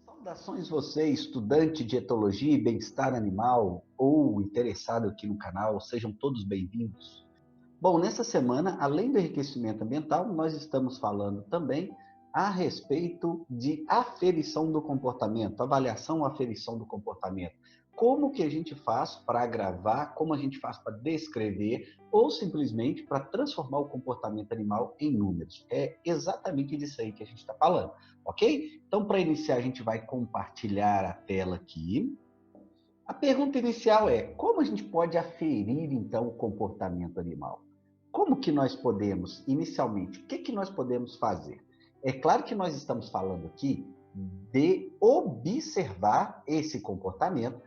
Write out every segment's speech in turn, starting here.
Saudações você, estudante de etologia e bem-estar animal ou interessado aqui no canal, sejam todos bem-vindos. Bom, nessa semana, além do enriquecimento ambiental, nós estamos falando também a respeito de aferição do comportamento, avaliação, aferição do comportamento. Como que a gente faz para gravar, como a gente faz para descrever ou simplesmente para transformar o comportamento animal em números. É exatamente disso aí que a gente está falando, ok? Então, para iniciar, a gente vai compartilhar a tela aqui. A pergunta inicial é: como a gente pode aferir, então, o comportamento animal? Como que nós podemos, inicialmente, o que nós podemos fazer? É claro que nós estamos falando aqui de observar esse comportamento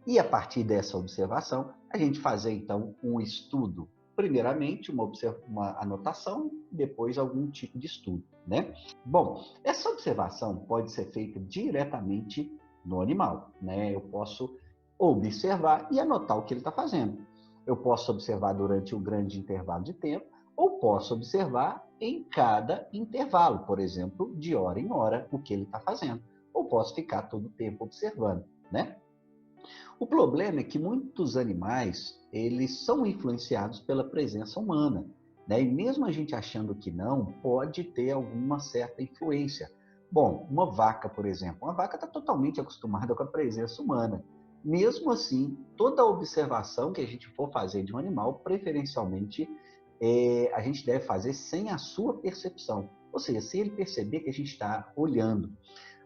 e, a partir dessa observação, a gente fazer, então, um estudo. Primeiramente, uma anotação, depois algum tipo de estudo, né? Bom, essa observação pode ser feita diretamente no animal, né? Eu posso observar e anotar o que ele está fazendo. Eu posso observar durante um grande intervalo de tempo, ou posso observar em cada intervalo, por exemplo, de hora em hora, o que ele está fazendo. Ou posso ficar todo o tempo observando, né? O problema é que muitos animais, eles são influenciados pela presença humana, né? E mesmo a gente achando que não, pode ter alguma certa influência. Bom, uma vaca, por exemplo, uma vaca está totalmente acostumada com a presença humana. Mesmo assim, toda observação que a gente for fazer de um animal, preferencialmente, a gente deve fazer sem a sua percepção. Ou seja, sem ele perceber que a gente está olhando.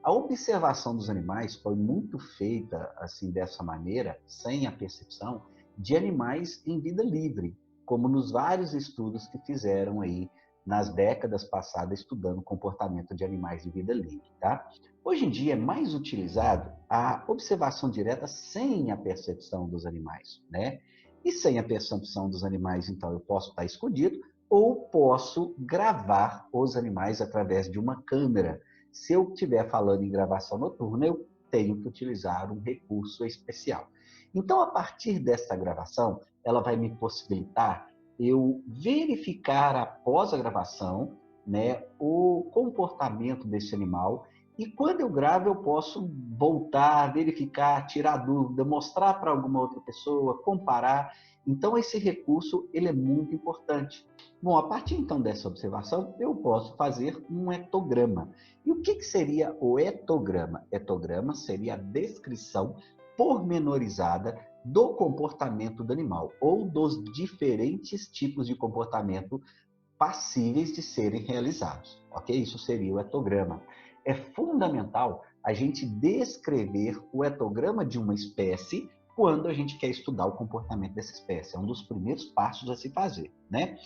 A observação dos animais foi muito feita assim dessa maneira, sem a percepção, de animais em vida livre, como nos vários estudos que fizeram aí nas décadas passadas estudando o comportamento de animais em vida livre, tá? Hoje em dia é mais utilizado a observação direta sem a percepção dos animais, né? E sem a percepção dos animais, então, eu posso estar escondido ou posso gravar os animais através de uma câmera. Se eu estiver falando em gravação noturna, eu tenho que utilizar um recurso especial. Então, a partir desta gravação, ela vai me possibilitar eu verificar após a gravação, né, o comportamento desse animal. E quando eu gravo, eu posso voltar, verificar, tirar dúvida, mostrar para alguma outra pessoa, comparar. Então, esse recurso ele é muito importante. Bom, a partir então dessa observação, eu posso fazer um etograma. E o que seria o etograma? Etograma seria a descrição pormenorizada do comportamento do animal ou dos diferentes tipos de comportamento passíveis de serem realizados, ok? Isso seria o etograma. É fundamental a gente descrever o etograma de uma espécie quando a gente quer estudar o comportamento dessa espécie. É um dos primeiros passos a se fazer, né?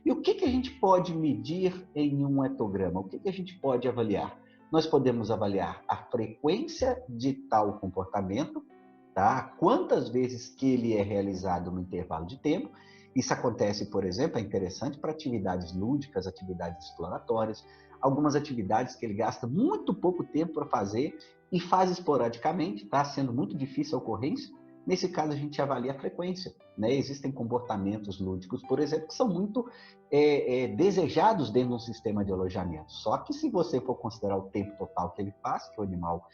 E o que a gente pode medir em um etograma? O que a gente pode avaliar? Nós podemos avaliar a frequência de tal comportamento, tá? Quantas vezes que ele é realizado no intervalo de tempo. Isso acontece, por exemplo, é interessante para atividades lúdicas, atividades exploratórias, algumas atividades que ele gasta muito pouco tempo para fazer e faz esporadicamente, tá? Sendo muito difícil a ocorrência. Nesse caso, a gente avalia a frequência, né? Existem comportamentos lúdicos, por exemplo, que são muito desejados dentro de um sistema de alojamento. Só que se você for considerar o tempo total que ele faz, que o animal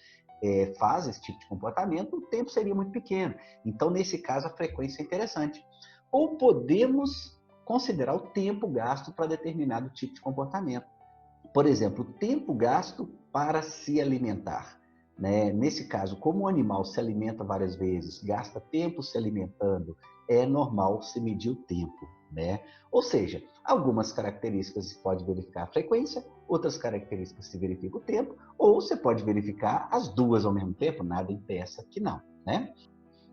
faz esse tipo de comportamento, o tempo seria muito pequeno. Então, nesse caso, a frequência é interessante. Ou podemos considerar o tempo gasto para determinado tipo de comportamento. Por exemplo, o tempo gasto para se alimentar, né? Nesse caso, como o animal se alimenta várias vezes, gasta tempo se alimentando, é normal se medir o tempo, né? Ou seja, algumas características se pode verificar a frequência, outras características se verifica o tempo, ou você pode verificar as duas ao mesmo tempo, nada impeça que não, né?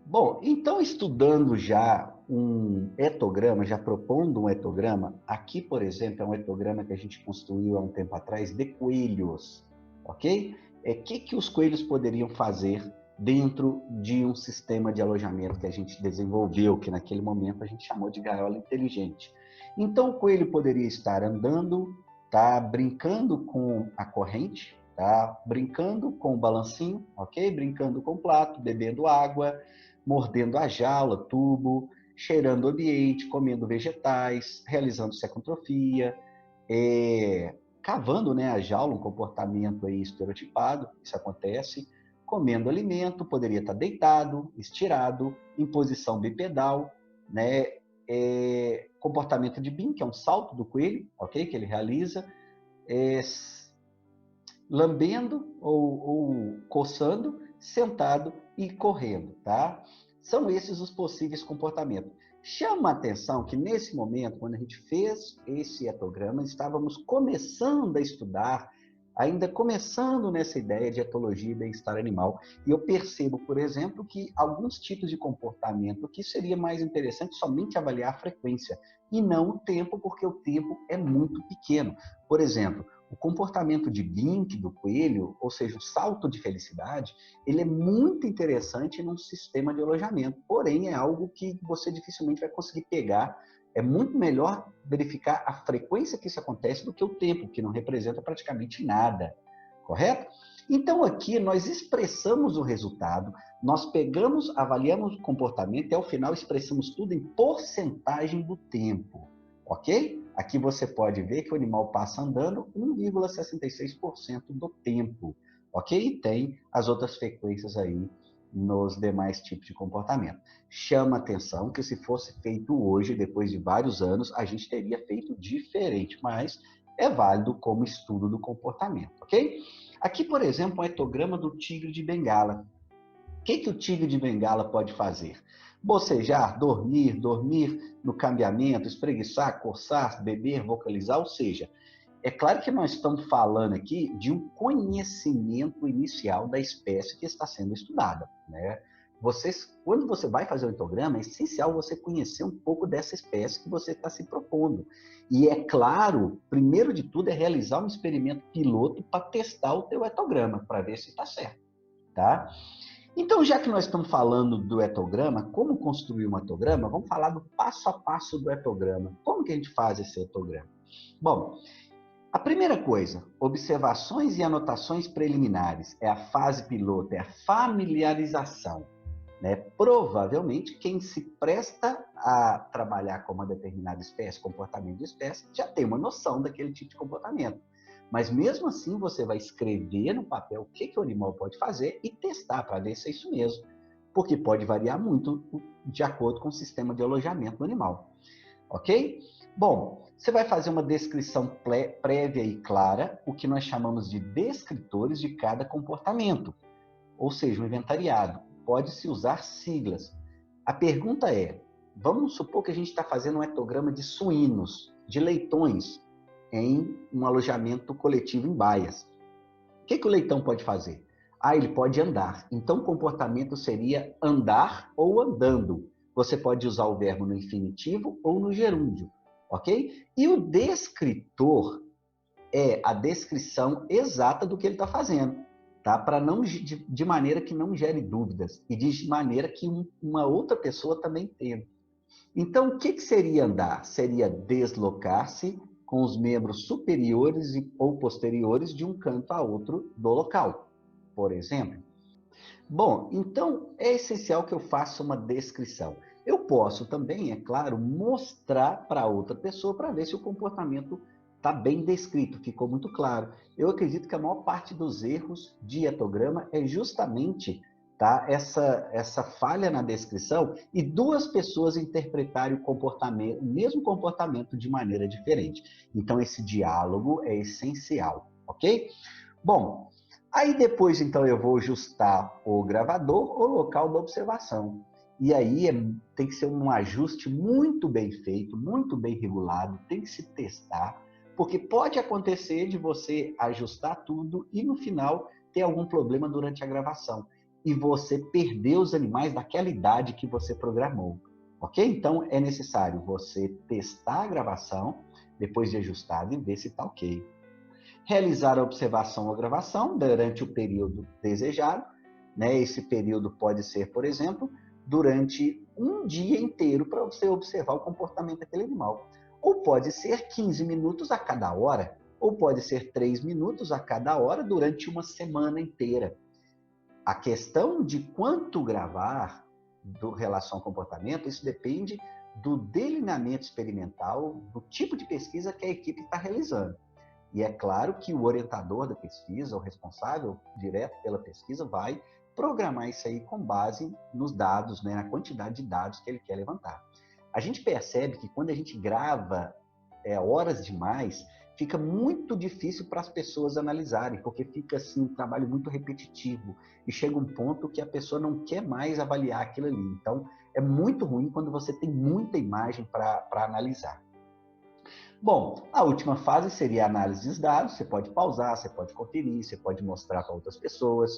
Bom, então estudando já um etograma, já propondo um etograma, aqui, por exemplo, é um etograma que a gente construiu há um tempo atrás de coelhos, ok? O que os coelhos poderiam fazer dentro de um sistema de alojamento que a gente desenvolveu, que naquele momento a gente chamou de gaiola inteligente. Então, o coelho poderia estar andando, tá brincando com a corrente, tá? Brincando com o balancinho, ok? Brincando com o prato, bebendo água, mordendo a jaula, tubo, cheirando o ambiente, comendo vegetais, realizando secontrofia, cavando, né, a jaula, um comportamento aí estereotipado, isso acontece, comendo alimento, poderia estar deitado, estirado, em posição bipedal, né, comportamento de BIM, que é um salto do coelho, ok, que ele realiza, lambendo ou coçando, sentado e correndo, tá? São esses os possíveis comportamentos. Chama a atenção que nesse momento, quando a gente fez esse etograma, estávamos começando a estudar, ainda começando nessa ideia de etologia e bem-estar animal. E eu percebo, por exemplo, que alguns tipos de comportamento que seria mais interessante somente avaliar a frequência e não o tempo, porque o tempo é muito pequeno. Por exemplo, o comportamento de Blink do coelho, ou seja, o salto de felicidade, ele é muito interessante num sistema de alojamento, porém é algo que você dificilmente vai conseguir pegar. É muito melhor verificar a frequência que isso acontece do que o tempo, que não representa praticamente nada, correto? Então aqui nós expressamos o resultado, nós pegamos, avaliamos o comportamento e ao final expressamos tudo em porcentagem do tempo, ok? Aqui você pode ver que o animal passa andando 1,66% do tempo, ok? E tem as outras frequências aí nos demais tipos de comportamento. Chama atenção que se fosse feito hoje, depois de vários anos, a gente teria feito diferente, mas é válido como estudo do comportamento, ok? Aqui, por exemplo, um etograma do tigre de Bengala. O que o tigre de Bengala pode fazer? Bocejar, dormir no cambiamento, espreguiçar, coçar, beber, vocalizar, ou seja, é claro que nós estamos falando aqui de um conhecimento inicial da espécie que está sendo estudada, né? Quando você vai fazer o etograma, é essencial você conhecer um pouco dessa espécie que você está se propondo. E é claro, primeiro de tudo, é realizar um experimento piloto para testar o teu etograma, para ver se está certo, tá? Então, já que nós estamos falando do etograma, como construir um etograma, vamos falar do passo a passo do etograma. Como que a gente faz esse etograma? Bom, a primeira coisa, observações e anotações preliminares, é a fase piloto, é a familiarização, né? Provavelmente, quem se presta a trabalhar com uma determinada espécie, comportamento de espécie, já tem uma noção daquele tipo de comportamento. Mas mesmo assim, você vai escrever no papel o que o animal pode fazer e testar para ver se é isso mesmo, porque pode variar muito de acordo com o sistema de alojamento do animal, ok? Bom, você vai fazer uma descrição prévia e clara, o que nós chamamos de descritores de cada comportamento, ou seja, um inventariado. Pode-se usar siglas. A pergunta é, vamos supor que a gente está fazendo um etograma de suínos, de leitões, em um alojamento coletivo em baias. O que o leitão pode fazer? Ele pode andar. Então, o comportamento seria andar ou andando. Você pode usar o verbo no infinitivo ou no gerúndio, ok? E o descritor é a descrição exata do que ele está fazendo, tá? Para não de maneira que não gere dúvidas e de maneira que uma outra pessoa também entenda. Então, o que seria andar? Seria deslocar-se com os membros superiores ou posteriores de um canto a outro do local, por exemplo. Bom, então é essencial que eu faça uma descrição. Eu posso também, é claro, mostrar para outra pessoa para ver se o comportamento está bem descrito, ficou muito claro. Eu acredito que a maior parte dos erros de etograma é justamente, tá, essa falha na descrição e duas pessoas interpretarem o mesmo comportamento de maneira diferente. Então, esse diálogo é essencial, ok? Bom, aí depois, então, eu vou ajustar o gravador ou local da observação. E aí tem que ser um ajuste muito bem feito, muito bem regulado, tem que se testar, porque pode acontecer de você ajustar tudo e no final ter algum problema durante a gravação. E você perder os animais daquela idade que você programou. Ok? Então é necessário você testar a gravação, depois de ajustado e ver se está ok. Realizar a observação ou gravação durante o período desejado, né? Esse período pode ser, por exemplo, durante um dia inteiro para você observar o comportamento daquele animal. Ou pode ser 15 minutos a cada hora, ou pode ser 3 minutos a cada hora durante uma semana inteira. A questão de quanto gravar do relação ao comportamento, isso depende do delineamento experimental, do tipo de pesquisa que a equipe está realizando. E é claro que o orientador da pesquisa, o responsável direto pela pesquisa, vai programar isso aí com base nos dados, né, na quantidade de dados que ele quer levantar. A gente percebe que quando a gente grava horas demais, fica muito difícil para as pessoas analisarem, porque fica assim um trabalho muito repetitivo e chega um ponto que a pessoa não quer mais avaliar aquilo ali. Então, é muito ruim quando você tem muita imagem para analisar. Bom, a última fase seria a análise dos dados. Você pode pausar, você pode conferir, você pode mostrar para outras pessoas.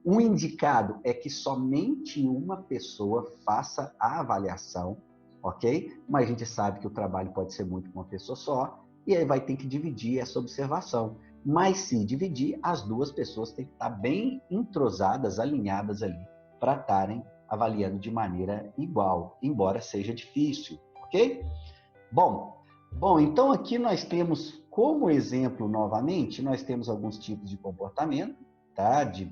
Um indicado é que somente uma pessoa faça a avaliação, ok? Mas a gente sabe que o trabalho pode ser muito com uma pessoa só, e aí vai ter que dividir essa observação. Mas se dividir, as duas pessoas têm que estar bem entrosadas, alinhadas ali, para estarem avaliando de maneira igual, embora seja difícil, ok? Bom, então aqui nós temos como exemplo, novamente, nós temos alguns tipos de comportamento, tá? de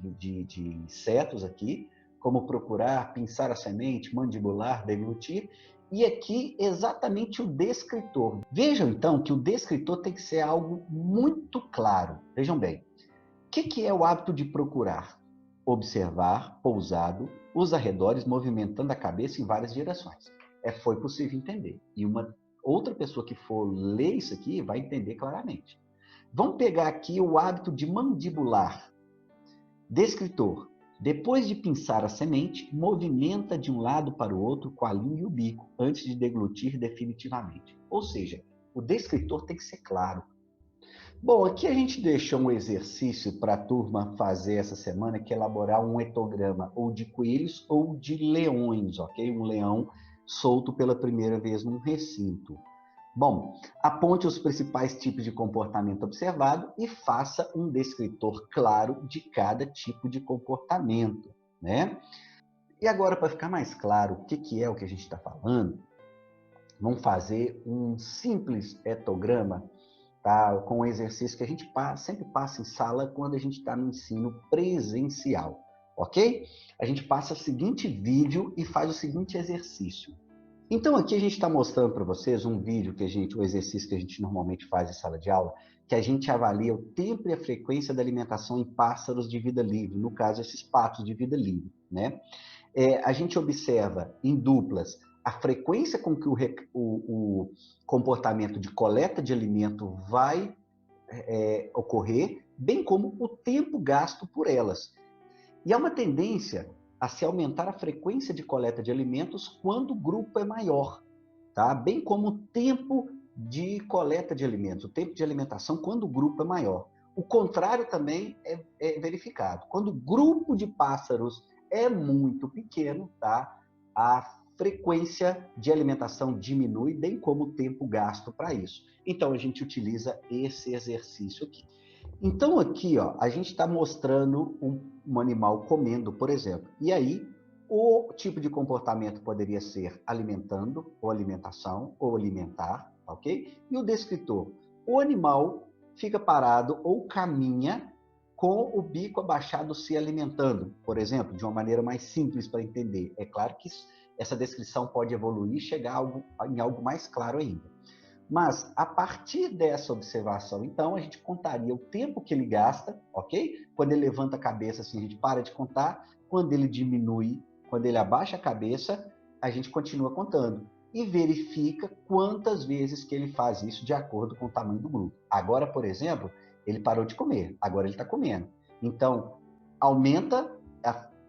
insetos aqui, como procurar, pinçar a semente, mandibular, deglutir, e aqui exatamente o descritor. Vejam então que o descritor tem que ser algo muito claro. Vejam bem, o que é o hábito de procurar? Observar, pousado, os arredores, movimentando a cabeça em várias direções. Foi possível entender. E uma outra pessoa que for ler isso aqui vai entender claramente. Vamos pegar aqui o hábito de mandibular. Descritor. Depois de pinçar a semente, movimenta de um lado para o outro com a língua e o bico, antes de deglutir definitivamente. Ou seja, o descritor tem que ser claro. Bom, aqui a gente deixou um exercício para a turma fazer essa semana, que é elaborar um etograma ou de coelhos ou de leões, ok? Um leão solto pela primeira vez num recinto. Bom, aponte os principais tipos de comportamento observado e faça um descritor claro de cada tipo de comportamento, né? E agora, para ficar mais claro o que é o que a gente está falando, vamos fazer um simples etograma, tá? Com um exercício que a gente sempre passa em sala quando a gente está no ensino presencial, ok? A gente passa o seguinte vídeo e faz o seguinte exercício. Então aqui a gente está mostrando para vocês um vídeo o exercício que a gente normalmente faz em sala de aula, que a gente avalia o tempo e a frequência da alimentação em pássaros de vida livre, no caso esses patos de vida livre, né? A gente observa em duplas a frequência com que o comportamento de coleta de alimento vai ocorrer, bem como o tempo gasto por elas. E há uma tendência a se aumentar a frequência de coleta de alimentos quando o grupo é maior, tá? Bem como o tempo de coleta de alimentos, o tempo de alimentação quando o grupo é maior. O contrário também é verificado. Quando o grupo de pássaros é muito pequeno, tá? A frequência de alimentação diminui, bem como o tempo gasto para isso. Então, a gente utiliza esse exercício aqui. Então, aqui, ó, a gente está mostrando um animal comendo, por exemplo. E aí, o tipo de comportamento poderia ser alimentando, ou alimentação, ou alimentar, ok? E o descritor. O animal fica parado ou caminha com o bico abaixado se alimentando, por exemplo, de uma maneira mais simples para entender. É claro que essa descrição pode evoluir e chegar em algo mais claro ainda. Mas, a partir dessa observação, então, a gente contaria o tempo que ele gasta, ok? Quando ele levanta a cabeça, assim, a gente para de contar. Quando ele diminui, quando ele abaixa a cabeça, a gente continua contando. E verifica quantas vezes que ele faz isso de acordo com o tamanho do grupo. Agora, por exemplo, ele parou de comer, agora ele está comendo. Então, aumenta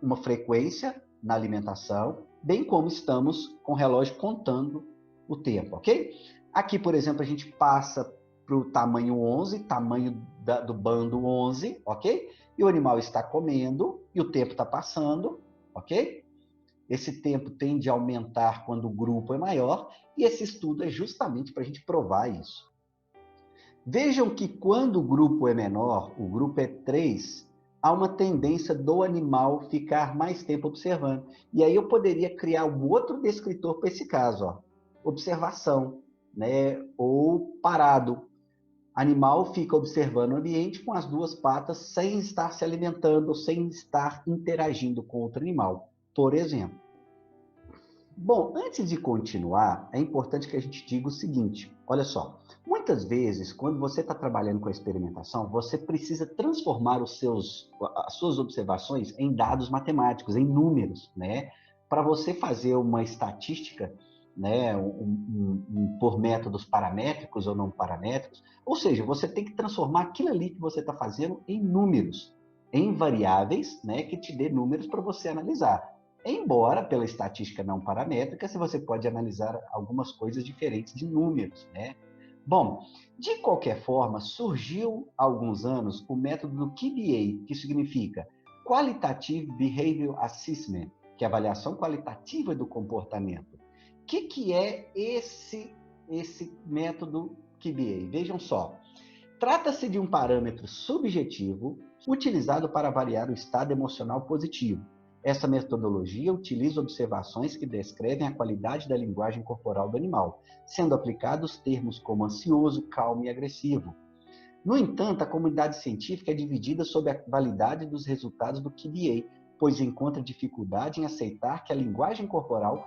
uma frequência na alimentação, bem como estamos com o relógio contando o tempo, ok? Aqui, por exemplo, a gente passa para o tamanho 11, tamanho do bando 11, ok? E o animal está comendo e o tempo está passando, ok? Esse tempo tende a aumentar quando o grupo é maior e esse estudo é justamente para a gente provar isso. Vejam que quando o grupo é menor, o grupo é 3, há uma tendência do animal ficar mais tempo observando. E aí eu poderia criar um outro descritor para esse caso, ó. Observação, né? Ou parado. Animal fica observando o ambiente com as duas patas sem estar se alimentando, sem estar interagindo com outro animal, por exemplo. Bom, antes de continuar, é importante que a gente diga o seguinte, olha só, muitas vezes, quando você está trabalhando com a experimentação, você precisa transformar as suas observações em dados matemáticos, em números, né? Para você fazer uma estatística, né, por métodos paramétricos ou não paramétricos, ou seja, você tem que transformar aquilo ali que você está fazendo em números, em variáveis, né, que te dê números para você analisar. Embora, pela estatística não paramétrica, você pode analisar algumas coisas diferentes de números, né? Bom, de qualquer forma, surgiu há alguns anos o método do QBA, que significa Qualitative Behavior Assessment, que é a avaliação qualitativa do comportamento. O que é esse método QBA? Vejam só, trata-se de um parâmetro subjetivo utilizado para avaliar o estado emocional positivo. Essa metodologia utiliza observações que descrevem a qualidade da linguagem corporal do animal, sendo aplicados termos como ansioso, calmo e agressivo. No entanto, a comunidade científica é dividida sobre a validade dos resultados do QBA, pois encontra dificuldade em aceitar que a linguagem corporal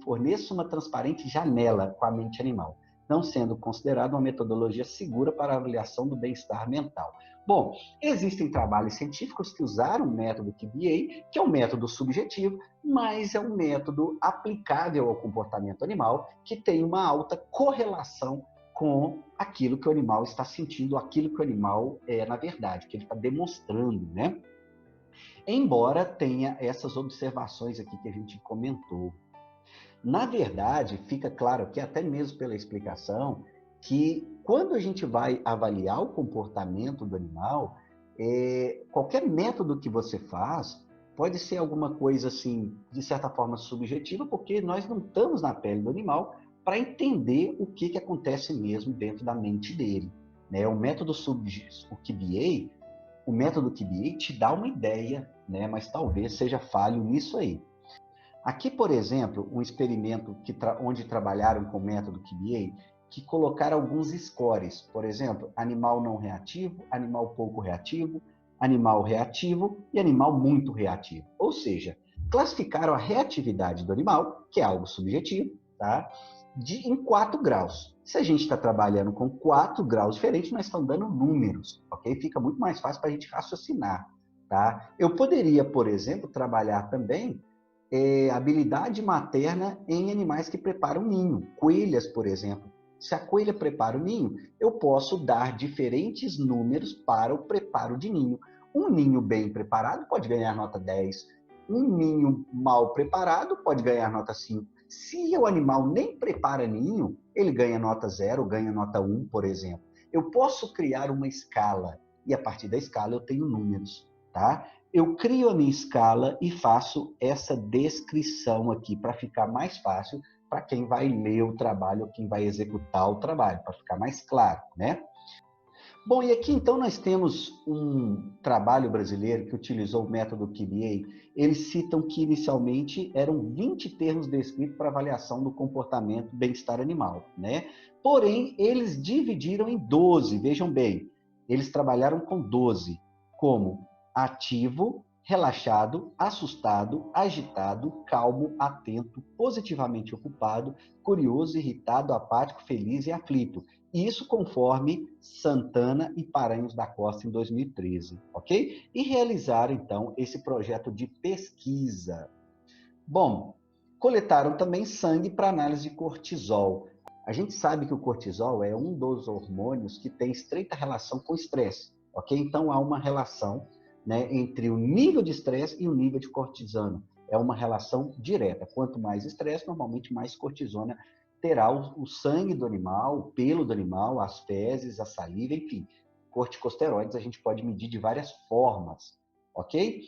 forneça uma transparente janela com a mente animal, não sendo considerada uma metodologia segura para a avaliação do bem-estar mental. Bom, existem trabalhos científicos que usaram o método QBA, que é um método subjetivo, mas é um método aplicável ao comportamento animal, que tem uma alta correlação com aquilo que o animal está sentindo, aquilo que o animal é, na verdade, que ele está demonstrando, né? Embora tenha essas observações aqui que a gente comentou. Na verdade, fica claro que até mesmo pela explicação, que quando a gente vai avaliar o comportamento do animal, qualquer método que você faz pode ser alguma coisa assim, de certa forma subjetiva, porque nós não estamos na pele do animal para entender o que acontece mesmo dentro da mente dele, né? O método o método QBA te dá uma ideia, né? Mas talvez seja falho nisso aí. Aqui, por exemplo, um experimento onde trabalharam com o método QBA, que colocaram alguns scores, por exemplo, animal não reativo, animal pouco reativo, animal reativo e animal muito reativo. Ou seja, classificaram a reatividade do animal, que é algo subjetivo, tá? Em 4 graus. Se a gente está trabalhando com 4 graus diferentes, nós estamos dando números, ok? Fica muito mais fácil para a gente raciocinar, tá? Eu poderia, por exemplo, trabalhar também habilidade materna em animais que preparam ninho. Coelhas, por exemplo. Se a coelha prepara o ninho, eu posso dar diferentes números para o preparo de ninho. Um ninho bem preparado pode ganhar nota 10. Um ninho mal preparado pode ganhar nota 5. Se o animal nem prepara ninho, ele ganha nota 0, ganha nota 1, por exemplo. Eu posso criar uma escala e a partir da escala eu tenho números, tá? Eu crio a minha escala e faço essa descrição aqui para ficar mais fácil para quem vai ler o trabalho ou quem vai executar o trabalho, para ficar mais claro, né? Bom, e aqui então nós temos um trabalho brasileiro que utilizou o método QBA. Eles citam que inicialmente eram 20 termos descritos para avaliação do comportamento bem-estar animal, né? Porém, eles dividiram em 12, vejam bem, eles trabalharam com 12, como ativo, relaxado, assustado, agitado, calmo, atento, positivamente ocupado, curioso, irritado, apático, feliz e aflito. Isso conforme Santana e Paranhos da Costa em 2013, ok? E realizaram, então, esse projeto de pesquisa. Bom, coletaram também sangue para análise de cortisol. A gente sabe que o cortisol é um dos hormônios que tem estreita relação com o estresse, ok? Então, há uma relação, né, entre o nível de estresse e o nível de cortisona. É uma relação direta. Quanto mais estresse, normalmente mais cortisona terá o sangue do animal, o pelo do animal, as fezes, a saliva, enfim. Corticosteroides a gente pode medir de várias formas, ok?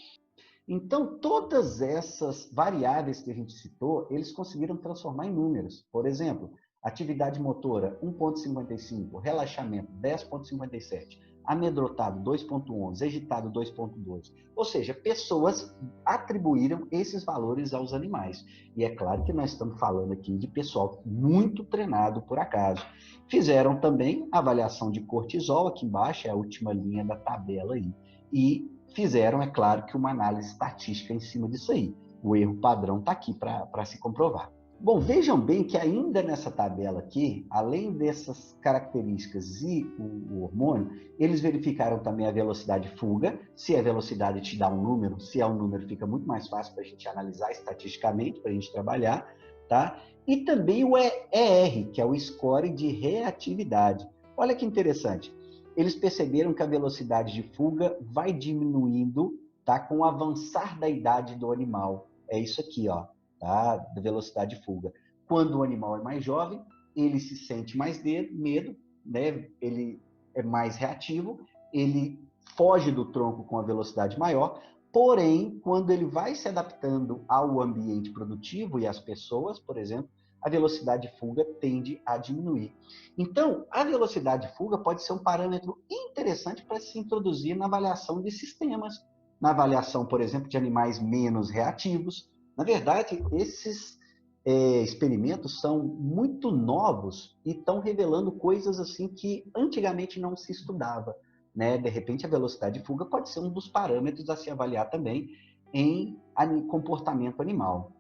Então, todas essas variáveis que a gente citou, eles conseguiram transformar em números. Por exemplo, atividade motora 1,55, relaxamento 10,57, amedrontado 2,11, agitado 2,2. Ou seja, pessoas atribuíram esses valores aos animais. E é claro que nós estamos falando aqui de pessoal muito treinado, por acaso. Fizeram também avaliação de cortisol, aqui embaixo é a última linha da tabela aí. E fizeram, é claro, que uma análise estatística em cima disso aí. O erro padrão está aqui para se comprovar. Bom, vejam bem que ainda nessa tabela aqui, além dessas características e o hormônio, eles verificaram também a velocidade de fuga. Se a velocidade te dá um número, se é um número, fica muito mais fácil para a gente analisar estatisticamente, para a gente trabalhar, tá? E também o ER, que é o score de reatividade. Olha que interessante. Eles perceberam que a velocidade de fuga vai diminuindo, tá? Com o avançar da idade do animal. É isso aqui, ó. Tá? Da velocidade de fuga. Quando o animal é mais jovem, ele se sente mais medo, né? Ele é mais reativo, ele foge do tronco com a velocidade maior, porém, quando ele vai se adaptando ao ambiente produtivo e às pessoas, por exemplo, a velocidade de fuga tende a diminuir. Então, a velocidade de fuga pode ser um parâmetro interessante para se introduzir na avaliação de sistemas, na avaliação, por exemplo, de animais menos reativos. Na verdade, esses experimentos são muito novos e estão revelando coisas assim que antigamente não se estudava, né? De repente, a velocidade de fuga pode ser um dos parâmetros a se avaliar também em comportamento animal.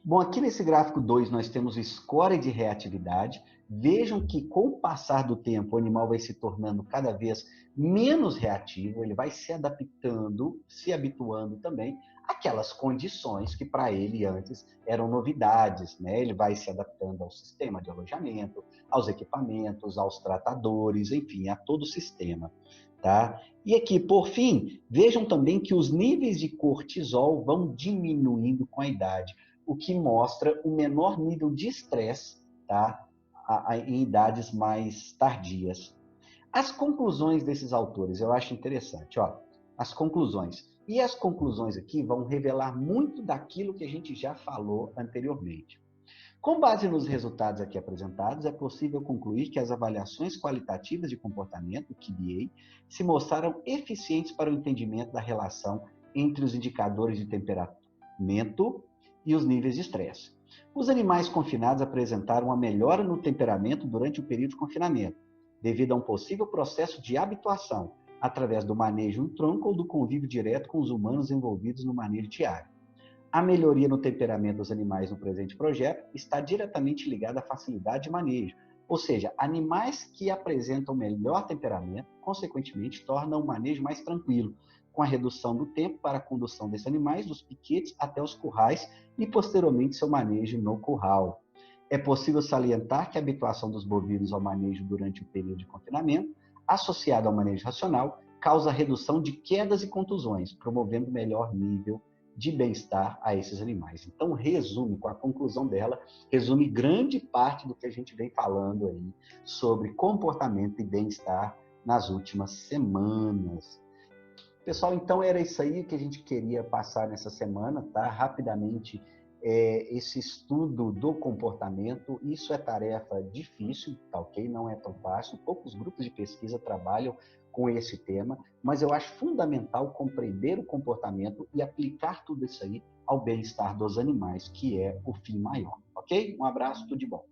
Bom, aqui nesse gráfico 2 nós temos o score de reatividade. Vejam que com o passar do tempo o animal vai se tornando cada vez menos reativo, ele vai se adaptando, se habituando também àquelas condições que para ele antes eram novidades, né? Ele vai se adaptando ao sistema de alojamento, aos equipamentos, aos tratadores, enfim, a todo o sistema, tá? E aqui, por fim, vejam também que os níveis de cortisol vão diminuindo com a idade, o que mostra um menor nível de estresse, tá? Em idades mais tardias. As conclusões desses autores, eu acho interessante, ó. As conclusões. E as conclusões aqui vão revelar muito daquilo que a gente já falou anteriormente. Com base nos resultados aqui apresentados, é possível concluir que as avaliações qualitativas de comportamento, o QBA, se mostraram eficientes para o entendimento da relação entre os indicadores de temperamento e os níveis de estresse. Os animais confinados apresentaram uma melhora no temperamento durante o período de confinamento, devido a um possível processo de habituação, através do manejo em tronco ou do convívio direto com os humanos envolvidos no manejo diário. A melhoria no temperamento dos animais no presente projeto está diretamente ligada à facilidade de manejo, ou seja, animais que apresentam melhor temperamento, consequentemente, tornam o manejo mais tranquilo, com a redução do tempo para a condução desses animais dos piquetes até os currais e, posteriormente, seu manejo no curral. É possível salientar que a habituação dos bovinos ao manejo durante o período de confinamento, associada ao manejo racional, causa redução de quedas e contusões, promovendo melhor nível de bem-estar a esses animais. Então, resume, com a conclusão dela, resume grande parte do que a gente vem falando aí sobre comportamento e bem-estar nas últimas semanas. Pessoal, então era isso aí que a gente queria passar nessa semana, tá? Rapidamente, esse estudo do comportamento, isso é tarefa difícil, tá ok? Não é tão fácil, poucos grupos de pesquisa trabalham com esse tema, mas eu acho fundamental compreender o comportamento e aplicar tudo isso aí ao bem-estar dos animais, que é o fim maior, ok? Um abraço, tudo de bom.